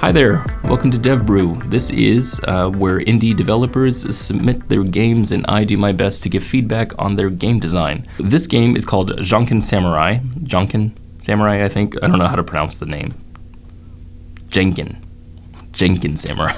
Hi there, welcome to Dev Brew. This is where indie developers submit their games and I do my best to give feedback on their game design. This game is called Janken Samurai. Janken Samurai, I think. I don't know how to pronounce the name. Janken Samurai.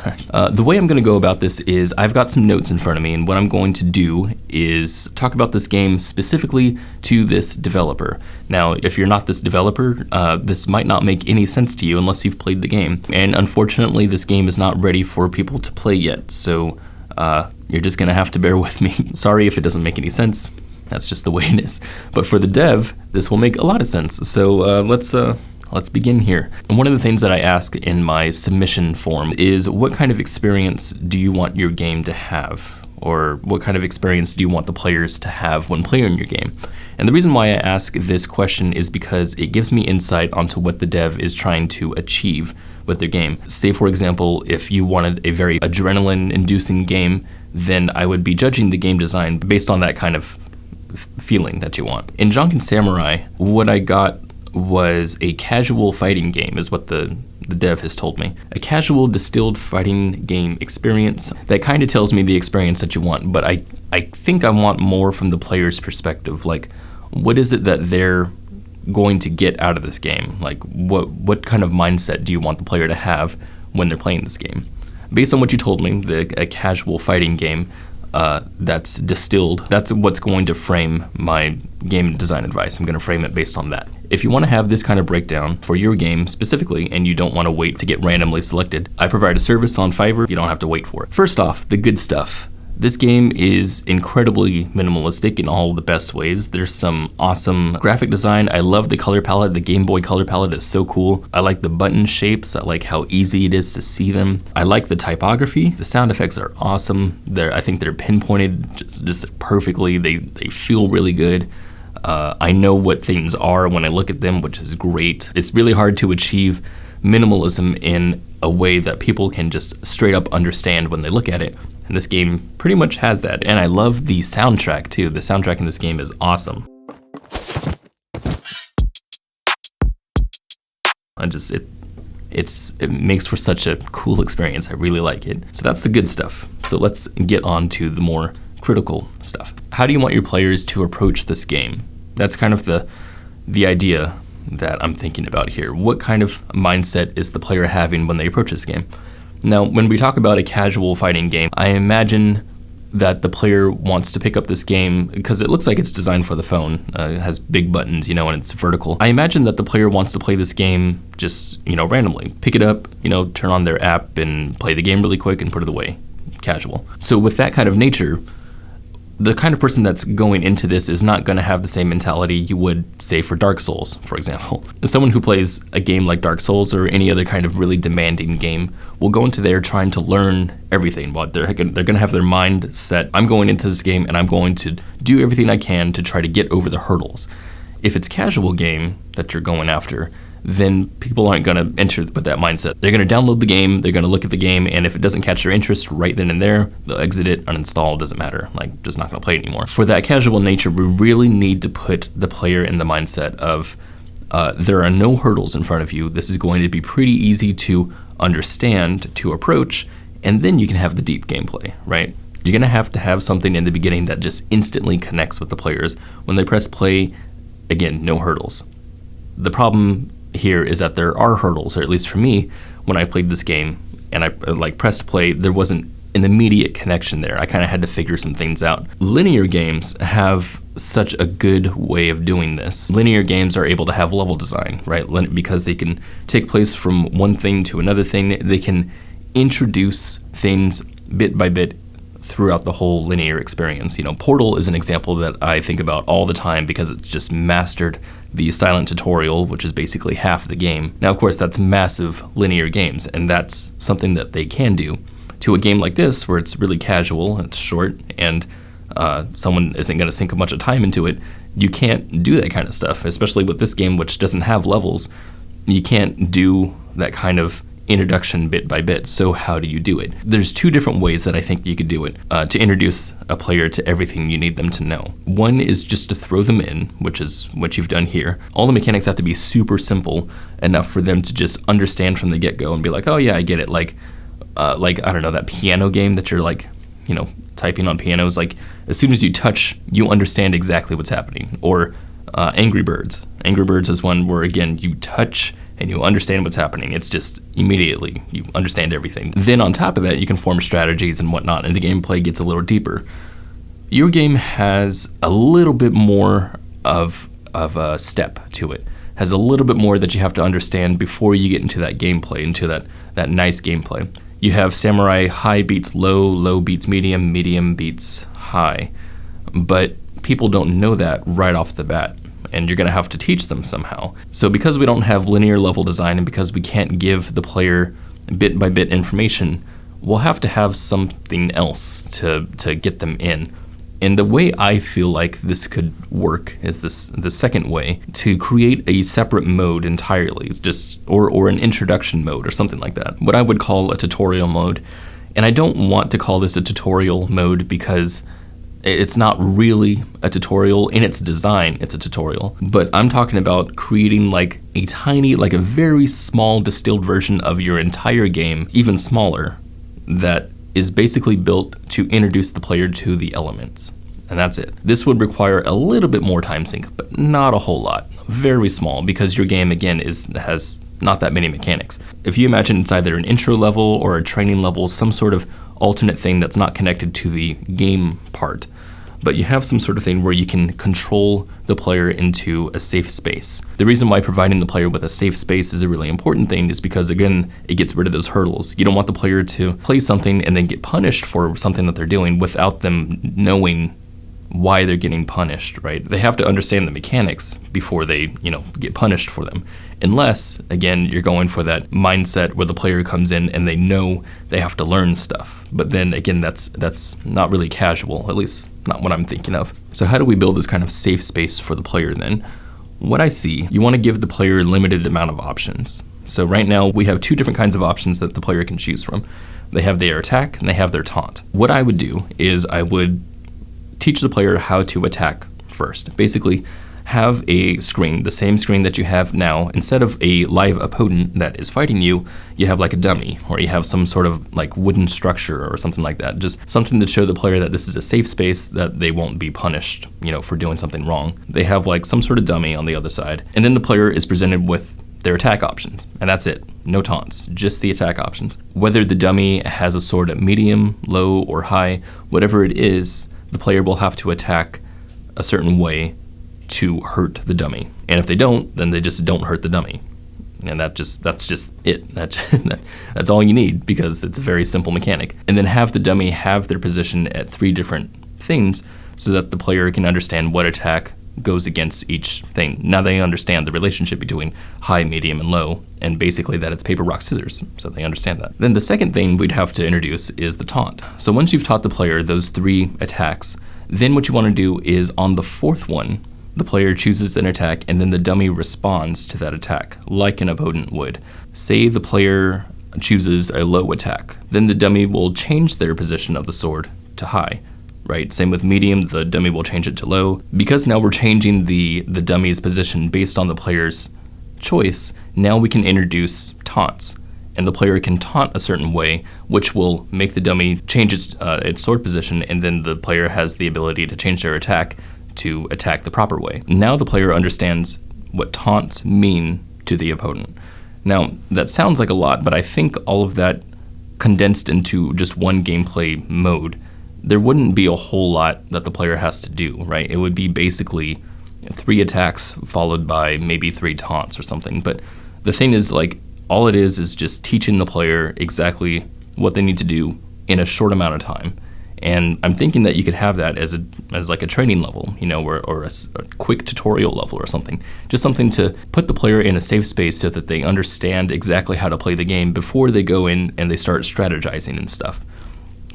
The way I'm going to go about this is I've got some notes in front of me, and what I'm going to do is talk about this game specifically to this developer. Now, if you're not this developer, this might not make any sense to you unless you've played the game. And unfortunately, this game is not ready for people to play yet, so you're just going to have to bear with me. Sorry if it doesn't make any sense. That's just the way it is. But for the dev, this will make a lot of sense. So let's begin here. And one of the things that I ask in my submission form is, what kind of experience do you want your game to have? Or what kind of experience do you want the players to have when playing your game? And the reason why I ask this question is because it gives me insight onto what the dev is trying to achieve with their game. Say, for example, if you wanted a very adrenaline-inducing game, then I would be judging the game design based on that kind of feeling that you want. In Janken Samurai, what I got was a casual fighting game, is what the dev has told me. A casual distilled fighting game experience. That kind of tells me the experience that you want, but I think I want more from the player's perspective. Like, what is it that they're going to get out of this game? Like, what kind of mindset do you want the player to have when they're playing this game? Based on what you told me, a casual fighting game that's distilled, that's what's going to frame my game design advice. I'm going to frame it based on that. If you want to have this kind of breakdown for your game specifically, and you don't want to wait to get randomly selected, I provide a service on Fiverr. You don't have to wait for it. First off, the good stuff. This game is incredibly minimalistic in all the best ways. There's some awesome graphic design. I love the color palette. The Game Boy color palette is so cool. I like the button shapes. I like how easy it is to see them. I like the typography. The sound effects are awesome. I think they're pinpointed just perfectly. They feel really good. I know what things are when I look at them, which is great. It's really hard to achieve minimalism in a way that people can just straight up understand when they look at it. And this game pretty much has that. And I love the soundtrack too. The soundtrack in this game is awesome. It makes for such a cool experience. I really like it. So that's the good stuff. So let's get on to the more critical stuff. How do you want your players to approach this game? That's kind of the idea that I'm thinking about here. What kind of mindset is the player having when they approach this game? Now, when we talk about a casual fighting game, I imagine that the player wants to pick up this game because it looks like it's designed for the phone. It has big buttons, and it's vertical. I imagine that the player wants to play this game just, randomly. Pick it up, turn on their app and play the game really quick and put it away. Casual. So with that kind of nature, the kind of person that's going into this is not going to have the same mentality you would, say, for Dark Souls, for example. Someone who plays a game like Dark Souls or any other kind of really demanding game will go into there trying to learn everything. But they're going to have their mind set, I'm going into this game and I'm going to do everything I can to try to get over the hurdles. If it's casual game that you're going after, then people aren't going to enter with that mindset. They're going to download the game, they're going to look at the game, and if it doesn't catch their interest right then and there, they'll exit it, uninstall, doesn't matter, just not going to play it anymore. For that casual nature, we really need to put the player in the mindset of there are no hurdles in front of you. This is going to be pretty easy to understand, to approach, and then you can have the deep gameplay, right? You're going to have something in the beginning that just instantly connects with the players. When they press play, again, no hurdles. The problem here is that there are hurdles, or at least for me, when I played this game and I pressed play, there wasn't an immediate connection there. I kind of had to figure some things out. Linear games have such a good way of doing this. Linear games are able to have level design, right? Because they can take place from one thing to another thing. They can introduce things bit by bit throughout the whole linear experience. Portal is an example that I think about all the time because it's just mastered the silent tutorial, which is basically half the game. Now, of course, that's massive linear games, and that's something that they can do. To a game like this, where it's really casual, it's short, and someone isn't going to sink a bunch of time into it, you can't do that kind of stuff, especially with this game, which doesn't have levels. You can't do that kind of introduction bit by bit. So how do you do it? There's two different ways that I think you could do it to introduce a player to everything you need them to know. One is just to throw them in, which is what you've done here. All the mechanics have to be super simple enough for them to just understand from the get-go and be like, oh yeah, I get it. Like I don't know, that piano game that you're like, typing on pianos, like as soon as you touch, you understand exactly what's happening. Or Angry Birds. Angry Birds is one where, again, you touch and you understand what's happening. It's just immediately, you understand everything. Then on top of that, you can form strategies and whatnot, and the gameplay gets a little deeper. Your game has a little bit more of a step to it. Has a little bit more that you have to understand before you get into that gameplay, into that nice gameplay. You have samurai high beats low, low beats medium, medium beats high. But people don't know that right off the bat, and you're going to have to teach them somehow. So because we don't have linear level design and because we can't give the player bit by bit information, we'll have to have something else to get them in. And the way I feel like this could work is the second way, to create a separate mode entirely, just or an introduction mode or something like that. What I would call a tutorial mode. And I don't want to call this a tutorial mode because it's not really a tutorial. In its design, it's a tutorial. But I'm talking about creating like a tiny, like a very small distilled version of your entire game, even smaller, that is basically built to introduce the player to the elements. And that's it. This would require a little bit more time sink, but not a whole lot. Very small, because your game, again, has not that many mechanics. If you imagine it's either an intro level or a training level, some sort of alternate thing that's not connected to the game part, but you have some sort of thing where you can control the player into a safe space. The reason why providing the player with a safe space is a really important thing is because, again, it gets rid of those hurdles. You don't want the player to play something and then get punished for something that they're doing without them knowing why they're getting punished, right? They have to understand the mechanics before they, get punished for them. Unless, again, you're going for that mindset where the player comes in and they know they have to learn stuff. But then, again, that's not really casual, at least not what I'm thinking of. So how do we build this kind of safe space for the player then? What I see, you want to give the player a limited amount of options. So right now, we have two different kinds of options that the player can choose from. They have their attack and they have their taunt. What I would do is I would teach the player how to attack first. Basically, have a screen, the same screen that you have now. Instead of a live opponent that is fighting you, you have like a dummy, or you have some sort of like wooden structure or something like that. Just something to show the player that this is a safe space, that they won't be punished, for doing something wrong. They have like some sort of dummy on the other side. And then the player is presented with their attack options, and that's it. No taunts, just the attack options. Whether the dummy has a sword at medium, low, or high, whatever it is, the player will have to attack a certain way to hurt the dummy. And if they don't, then they just don't hurt the dummy. And that's just it. That's all you need, because it's a very simple mechanic. And then have the dummy have their position at 3 different things so that the player can understand what attack goes against each thing. Now they understand the relationship between high, medium, and low, and basically that it's paper, rock, scissors, so they understand that. Then the second thing we'd have to introduce is the taunt. So once you've taught the player those 3 attacks, then what you want to do is on the 4th one, the player chooses an attack and then the dummy responds to that attack, like an opponent would. Say the player chooses a low attack, then the dummy will change their position of the sword to high. Right, same with medium, the dummy will change it to low. Because now we're changing the dummy's position based on the player's choice, now we can introduce taunts. And the player can taunt a certain way, which will make the dummy change its sword position, and then the player has the ability to change their attack to attack the proper way. Now the player understands what taunts mean to the opponent. Now, that sounds like a lot, but I think all of that condensed into just one gameplay mode, there wouldn't be a whole lot that the player has to do, right? It would be basically 3 attacks followed by maybe 3 taunts or something. But the thing is, like, all it is just teaching the player exactly what they need to do in a short amount of time. And I'm thinking that you could have that as like a training level, or a quick tutorial level or something. Just something to put the player in a safe space so that they understand exactly how to play the game before they go in and they start strategizing and stuff.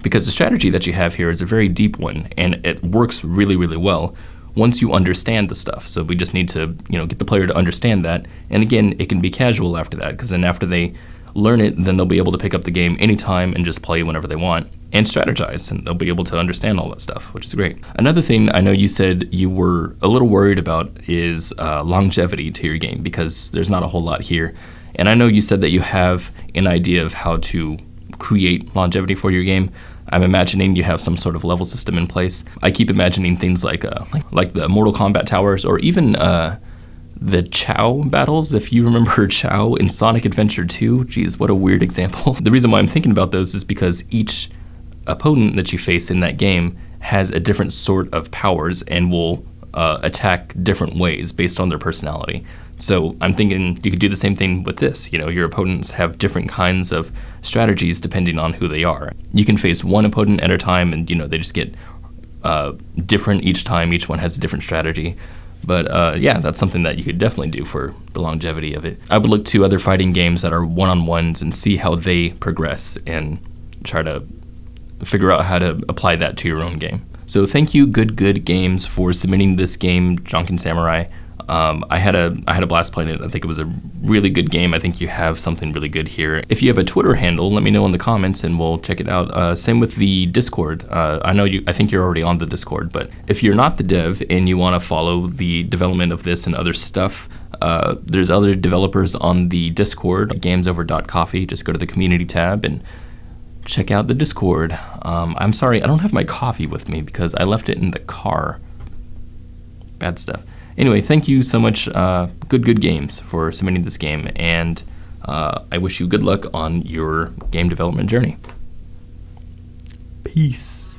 Because the strategy that you have here is a very deep one, and it works really, really well once you understand the stuff. So we just need to, get the player to understand that. And again, it can be casual after that, because then after they learn it, then they'll be able to pick up the game anytime and just play whenever they want and strategize, and they'll be able to understand all that stuff, which is great. Another thing I know you said you were a little worried about is longevity to your game, because there's not a whole lot here. And I know you said that you have an idea of how to create longevity for your game. I'm imagining you have some sort of level system in place. I keep imagining things like the Mortal Kombat towers, or even the Chow battles. If you remember Chow in Sonic Adventure 2, geez, what a weird example. The reason why I'm thinking about those is because each opponent that you face in that game has a different sort of powers and will attack different ways based on their personality. So I'm thinking you could do the same thing with this. You know, your opponents have different kinds of strategies depending on who they are. You can face one opponent at a time, and they just get different each time. Each one has a different strategy. But yeah, that's something that you could definitely do for the longevity of it. I would look to other fighting games that are one-on-ones and see how they progress and try to figure out how to apply that to your own game. So thank you, Good Games, for submitting this game, Janken Samurai. I had a blast playing it. I think it was a really good game. I think you have something really good here. If you have a Twitter handle, let me know in the comments and we'll check it out. Same with the Discord. I think you're already on the Discord, but if you're not the dev and you want to follow the development of this and other stuff, there's other developers on the Discord, gamesover.coffee. Just go to the community tab and check out the Discord. I'm sorry, I don't have my coffee with me because I left it in the car. Bad stuff. Anyway, thank you so much, Good Games, for submitting this game, and I wish you good luck on your game development journey. Peace.